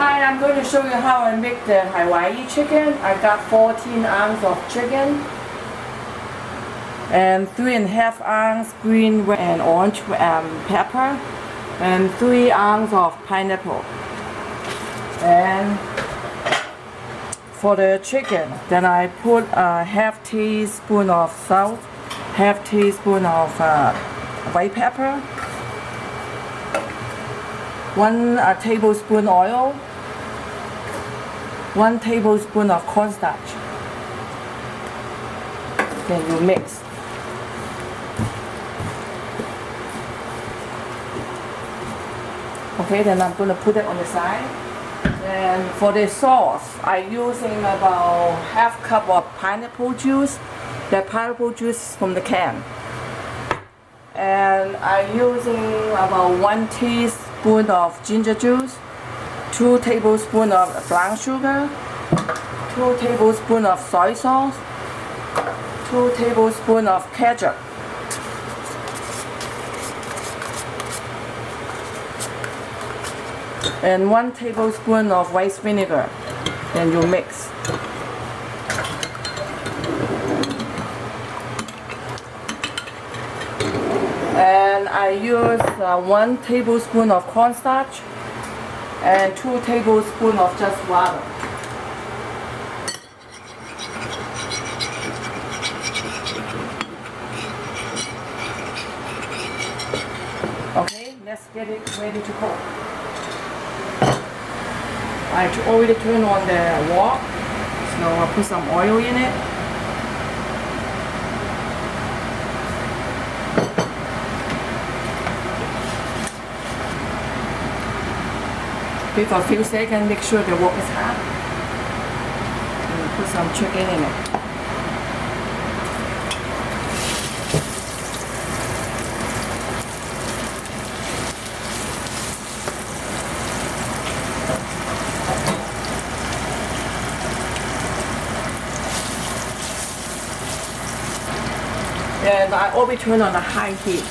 Hi, I'm going to show you how I make the Hawaii chicken. I got 14 ounces of chicken and 3.5 ounces green and orange pepper and 3 ounces of pineapple. And for the chicken, then I put a half teaspoon of salt, half teaspoon of white pepper, 1 tablespoon oil, 1 tablespoon of cornstarch. Then you mix. Okay, then I'm going to put it on the side. And for the sauce, I'm using about half cup of pineapple juice. The pineapple juice from the can. And I'm using about 1 teaspoon of ginger juice, 2 tablespoons of brown sugar, 2 tablespoons of soy sauce, 2 tablespoons of ketchup. And 1 tablespoon of white vinegar. Then you mix. And I use 1 tablespoon of cornstarch and 2 tablespoons of just water. Okay, let's get it ready to cook. I already turned on the wok, so I'll put some oil in it. Wait for a few seconds, make sure the wok is hot. And put some chicken in it. And I always turn on the high heat.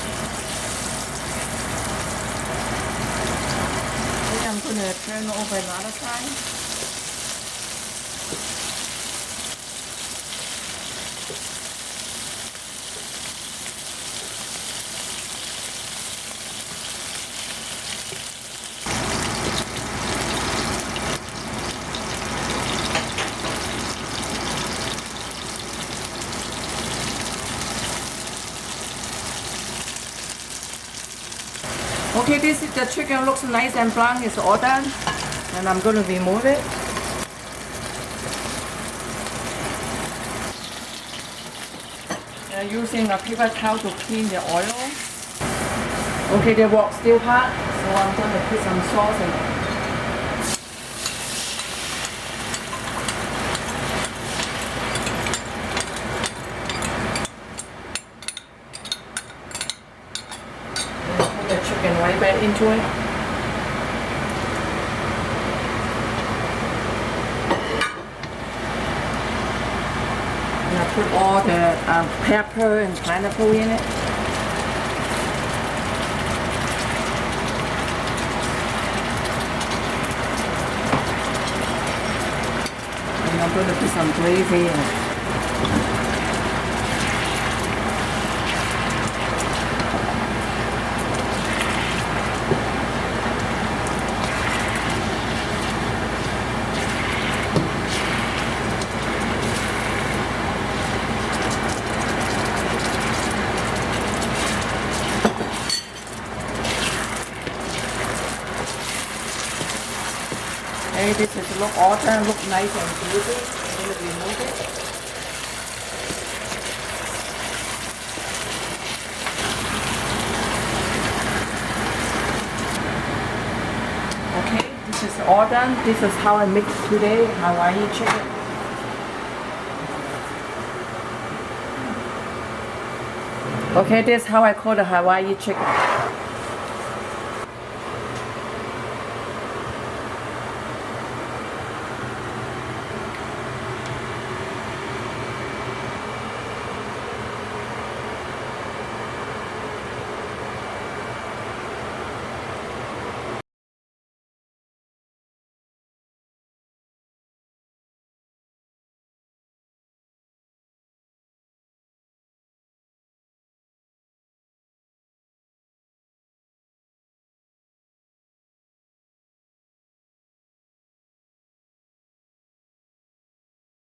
Okay, I'm going to turn over another side. Okay, the chicken looks nice and brown. It's all done, and I'm going to remove it. And using a paper towel to clean the oil. Okay, the wok's still hot, so I'm going to put some sauce in it. Chicken right back into it. And I put all the pepper and pineapple in it. And I'm going to put some gravy in it. Okay, this is look all done, look nice and juicy. I'm going to remove it. Okay, this is all done. This is how I make today Hawaii chicken. Okay, this is how I cook the Hawaii chicken.